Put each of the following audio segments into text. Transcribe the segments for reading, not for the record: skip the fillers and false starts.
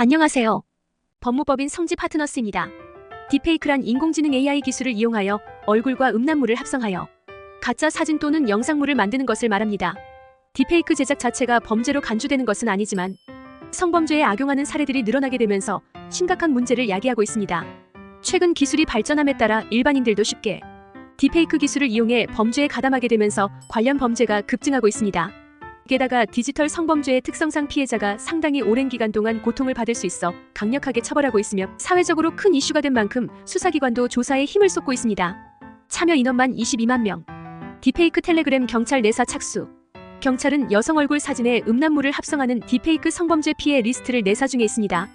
안녕하세요. 법무법인 성지 파트너스입니다. 딥페이크란 인공지능 AI 기술을 이용하여 얼굴과 음란물을 합성하여 가짜 사진 또는 영상물을 만드는 것을 말합니다. 딥페이크 제작 자체가 범죄로 간주되는 것은 아니지만 성범죄에 악용하는 사례들이 늘어나게 되면서 심각한 문제를 야기하고 있습니다. 최근 기술이 발전함에 따라 일반인들도 쉽게 딥페이크 기술을 이용해 범죄에 가담하게 되면서 관련 범죄가 급증하고 있습니다. 게다가 디지털 성범죄의 특성상 피해자가 상당히 오랜 기간 동안 고통을 받을 수 있어 강력하게 처벌하고 있으며 사회적으로 큰 이슈가 된 만큼 수사기관도 조사에 힘을 쏟고 있습니다. 참여 인원만 22만 명. 딥페이크 텔레그램 경찰 내사 착수. 경찰은 여성 얼굴 사진에 음란물을 합성하는 딥페이크 성범죄 피해 리스트를 내사 중에 있습니다.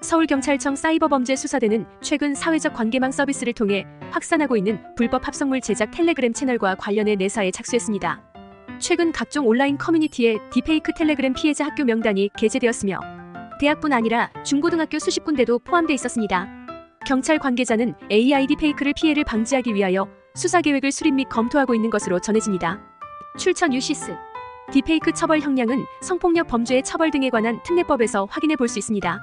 서울경찰청 사이버범죄수사대는 최근 사회적 관계망 서비스를 통해 확산하고 있는 불법 합성물 제작 텔레그램 채널과 관련해 내사에 착수했습니다. 최근 각종 온라인 커뮤니티에 딥페이크 텔레그램 피해자 학교 명단이 게재되었으며 대학뿐 아니라 중고등학교 수십 군데도 포함돼 있었습니다. 경찰 관계자는 AI 딥페이크를 피해를 방지하기 위하여 수사 계획을 수립 및 검토하고 있는 것으로 전해집니다. 출처 뉴시스. 딥페이크 처벌 형량은 성폭력 범죄의 처벌 등에 관한 특례법에서 확인해 볼 수 있습니다.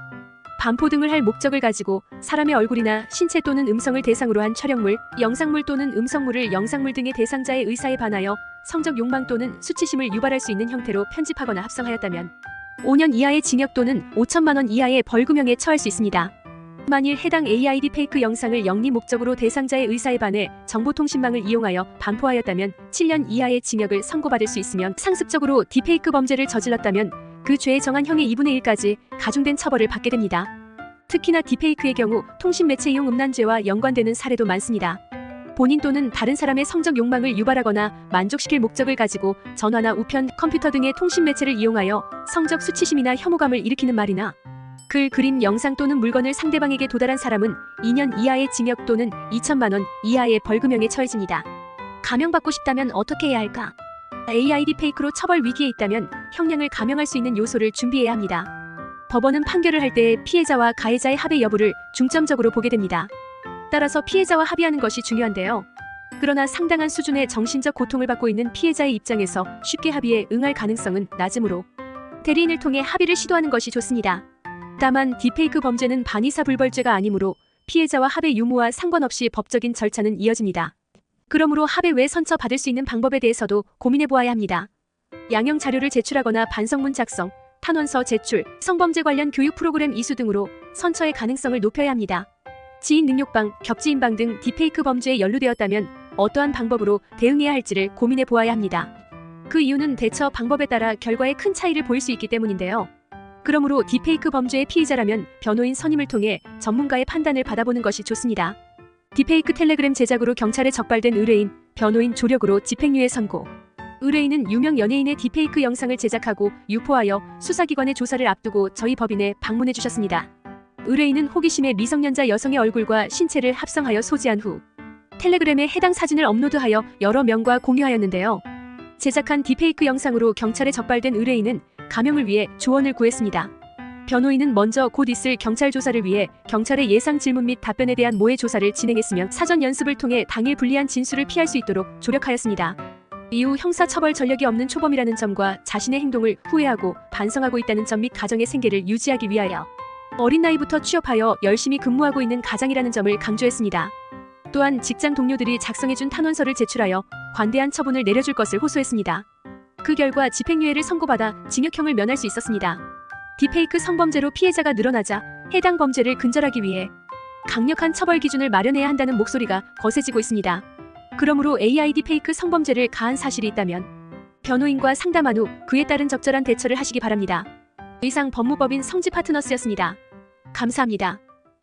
반포 등을 할 목적을 가지고 사람의 얼굴이나 신체 또는 음성을 대상으로 한 촬영물, 영상물 또는 음성물을 영상물 등의 대상자의 의사에 반하여 성적 욕망 또는 수치심을 유발할 수 있는 형태로 편집하거나 합성하였다면 5년 이하의 징역 또는 5천만 원 이하의 벌금형에 처할 수 있습니다. 만일 해당 AI 딥페이크 영상을 영리 목적으로 대상자의 의사에 반해 정보통신망을 이용하여 반포하였다면 7년 이하의 징역을 선고받을 수 있으며 상습적으로 딥페이크 범죄를 저질렀다면 그 죄에 정한 형의 2분의 1까지 가중된 처벌을 받게 됩니다. 특히나 딥페이크의 경우 통신매체 이용 음란죄와 연관되는 사례도 많습니다. 본인 또는 다른 사람의 성적 욕망을 유발하거나 만족시킬 목적을 가지고 전화나 우편, 컴퓨터 등의 통신매체를 이용하여 성적 수치심이나 혐오감을 일으키는 말이나 글, 그림, 영상 또는 물건을 상대방에게 도달한 사람은 2년 이하의 징역 또는 2천만 원 이하의 벌금형에 처해집니다. 감형받고 싶다면 어떻게 해야 할까? AI 딥페이크로 처벌 위기에 있다면 형량을 감형할 수 있는 요소를 준비해야 합니다. 법원은 판결을 할 때 피해자와 가해자의 합의 여부를 중점적으로 보게 됩니다. 따라서 피해자와 합의하는 것이 중요한데요. 그러나 상당한 수준의 정신적 고통을 받고 있는 피해자의 입장에서 쉽게 합의에 응할 가능성은 낮으므로 대리인을 통해 합의를 시도하는 것이 좋습니다. 다만 딥페이크 범죄는 반의사 불벌죄가 아니므로 피해자와 합의 유무와 상관없이 법적인 절차는 이어집니다. 그러므로 합의 외 선처 받을 수 있는 방법에 대해서도 고민해 보아야 합니다. 양형 자료를 제출하거나 반성문 작성, 탄원서 제출, 성범죄 관련 교육 프로그램 이수 등으로 선처의 가능성을 높여야 합니다. 지인 능욕방, 겹지인방 등 딥페이크 범죄에 연루되었다면 어떠한 방법으로 대응해야 할지를 고민해 보아야 합니다. 그 이유는 대처 방법에 따라 결과에 큰 차이를 보일 수 있기 때문인데요. 그러므로 딥페이크 범죄의 피의자라면 변호인 선임을 통해 전문가의 판단을 받아보는 것이 좋습니다. 딥페이크 텔레그램 제작으로 경찰에 적발된 의뢰인, 변호인 조력으로 집행유예 선고. 의뢰인은 유명 연예인의 딥페이크 영상을 제작하고 유포하여 수사기관의 조사를 앞두고 저희 법인에 방문해 주셨습니다. 의뢰인은 호기심에 미성년자 여성의 얼굴과 신체를 합성하여 소지한 후 텔레그램에 해당 사진을 업로드하여 여러 명과 공유하였는데요. 제작한 딥페이크 영상으로 경찰에 적발된 의뢰인은 감형을 위해 조언을 구했습니다. 변호인은 먼저 곧 있을 경찰 조사를 위해 경찰의 예상 질문 및 답변에 대한 모의 조사를 진행했으며 사전 연습을 통해 당일 불리한 진술을 피할 수 있도록 조력하였습니다. 이후 형사처벌 전력이 없는 초범이라는 점과 자신의 행동을 후회하고 반성하고 있다는 점 및 가정의 생계를 유지하기 위하여 어린 나이부터 취업하여 열심히 근무하고 있는 가장이라는 점을 강조했습니다. 또한 직장 동료들이 작성해준 탄원서를 제출하여 관대한 처분을 내려줄 것을 호소했습니다. 그 결과 집행유예를 선고받아 징역형을 면할 수 있었습니다. 딥페이크 성범죄로 피해자가 늘어나자 해당 범죄를 근절하기 위해 강력한 처벌 기준을 마련해야 한다는 목소리가 거세지고 있습니다. 그러므로 AI 딥페이크 성범죄를 가한 사실이 있다면 변호인과 상담한 후 그에 따른 적절한 대처를 하시기 바랍니다. 이상 법무법인 성지 파트너스였습니다. 감사합니다.